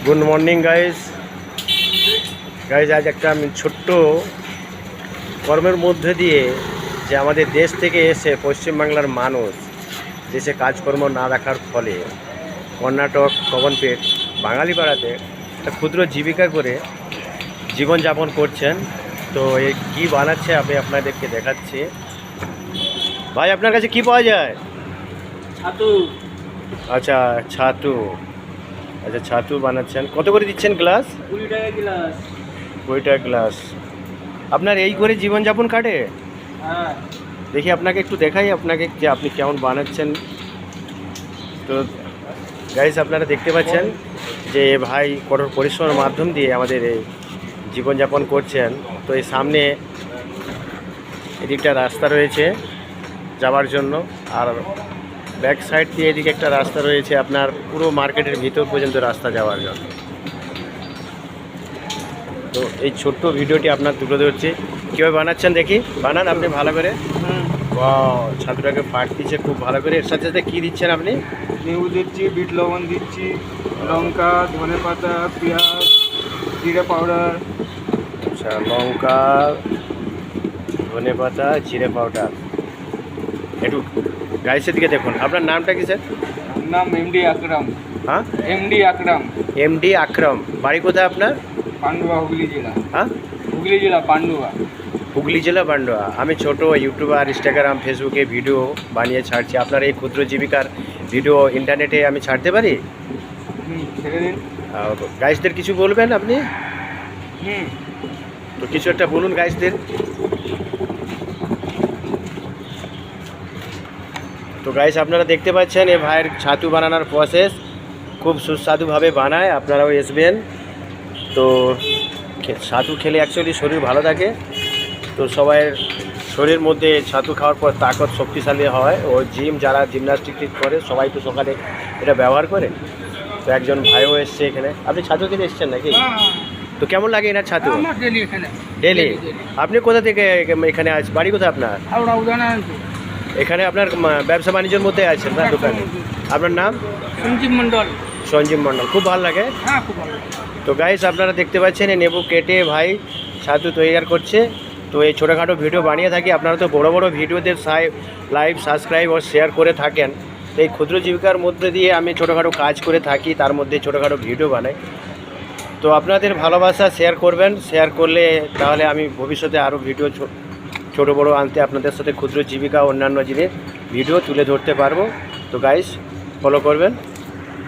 Good morning guys. আজ একটা আমি ছোট্ট কর্মের মধ্যে দিয়ে যে আমাদের দেশ থেকে এসে পশ্চিমবাংলার মানুষ দেশে কাজকর্ম না রাখার ফলে কর্ণাটক কবনপেট বাঙালি পাড়াতে একটা ক্ষুদ্র জীবিকা করে জীবনযাপন করছেন। তো এই কী বানাচ্ছে আমি আপনাদেরকে দেখাচ্ছি। ভাই আপনার কাছে কি পাওয়া যায়? ছাতু। আচ্ছা ছাতু, আচ্ছা ছাতু বানাচ্ছেন। কত করে দিচ্ছেন গ্লাস? 20 টাকা গ্লাস। 20 টাকা গ্লাস। আপনার এই করে জীবনযাপন কাটে? হ্যাঁ। দেখি আপনাকে একটু দেখাই আপনাকে যে আপনি কেমন বানাচ্ছেন। তো গাইস আপনারা দেখতে পাচ্ছেন যে ভাই কঠোর পরিশ্রমের মাধ্যম দিয়ে আমাদের এই জীবনযাপন করছেন। তো এই সামনে এদিকটা রাস্তা রয়েছে যাওয়ার জন্য, আর ব্যাক সাইড দিয়ে এদিকে একটা রাস্তা রয়েছে আপনার পুরো মার্কেটের ভিতর পর্যন্ত রাস্তা যাওয়ার জন্য। তো এই ছোট্ট ভিডিওটি আপনার তুলে ধরছি কীভাবে বানাচ্ছেন। দেখি বানান আপনি ভালো করে। ছাতুটাকে পাট দিচ্ছে খুব ভালো করে। এর সাথে সাথে কী দিচ্ছেন আপনি? লেবু দিচ্ছি, বিট লবণ দিচ্ছি, লঙ্কা, ধনে পাতা, পেঁয়াজ, জিরে পাউডার। আচ্ছা লঙ্কা, ধনে পাতা, জিরে পাউডার। একটু গাইসের দিকে দেখুন। আপনার নামটা কি স্যার? নাম এমডি আকরাম। হ্যাঁ এমডি আকরাম। এমডি আকরাম। বাড়ি কোথায় আপনার? পান্ডুয়া, হুগলি জেলা। হ্যাঁ হুগলি জেলা পান্ডুয়া। হুগলি জেলা পান্ডুয়া। আমি ছোট ইউটিউবার, ইনস্টাগ্রাম, ফেসবুকে ভিডিও বানিয়ে ছাড়ছি। আপনার এই ক্ষুদ্র জীবিকার ভিডিও ইন্টারনেটে আমি ছাড়তে পারি? ছেড়ে দিন। গাইসদের কিছু বলবেন আপনি? হুম। তো কিছু একটা বলুন গাইসদের। তো গাইস আপনারা দেখতে পাচ্ছেন এ ভাইয়ের ছাতু বানানোর প্রসেস খুব সুস্বাদুভাবে বানায়। আপনারাও আসবেন। তো ছাতু খেলে অ্যাকচুয়ালি শরীর ভালো থাকে। তো সবাইয়ের শরীরের মধ্যে ছাতু খাওয়ার পর তাকত শক্তিশালী হয়। ও যারা জিমনাস্টিক করে সবাই তো সকালে এটা ব্যবহার করে। তো একজন ভাইও এসছে এখানে। আপনি ছাতু খেতে এসছেন নাকি? তো কেমন লাগে এনার ছাতু? ডেলি। আপনি কোথা থেকে এখানে আছেন? বাড়ি কোথায় আপনার? এখানে আপনার ব্যবসা বাণিজ্যের মধ্যে আছেন না দোকানে? আপনার নাম? সঞ্জীব মন্ডল। সঞ্জীব মন্ডল। খুব ভালো লাগে। হ্যাঁ, খুব ভালো। তো গাইস আপনারা দেখতে পাচ্ছেন এই নেবু কেটে ভাই ছাতু তৈরি করছে। তো এই ছোটোখাটো ভিডিও বানিয়ে থাকি। আপনারা তো বড় বড় ভিডিওদের লাইভ, সাবস্ক্রাইব ও শেয়ার করে থাকেন। তো এই ক্ষুদ্র জীবিকার মধ্যে দিয়ে আমি ছোটোখাটো কাজ করে থাকি, তার মধ্যে ছোটোখাটো ভিডিও বানাই। তো আপনাদের ভালোবাসা শেয়ার করবেন। শেয়ার করলে তাহলে আমি ভবিষ্যতে আরও ভিডিও ছোটো বড়ো আনতে আপনাদের সাথে ক্ষুদ্র জীবিকা অন্যান্য জিনিস ভিডিও তুলে ধরতে পারবো। তো গাইস ফলো করবেন।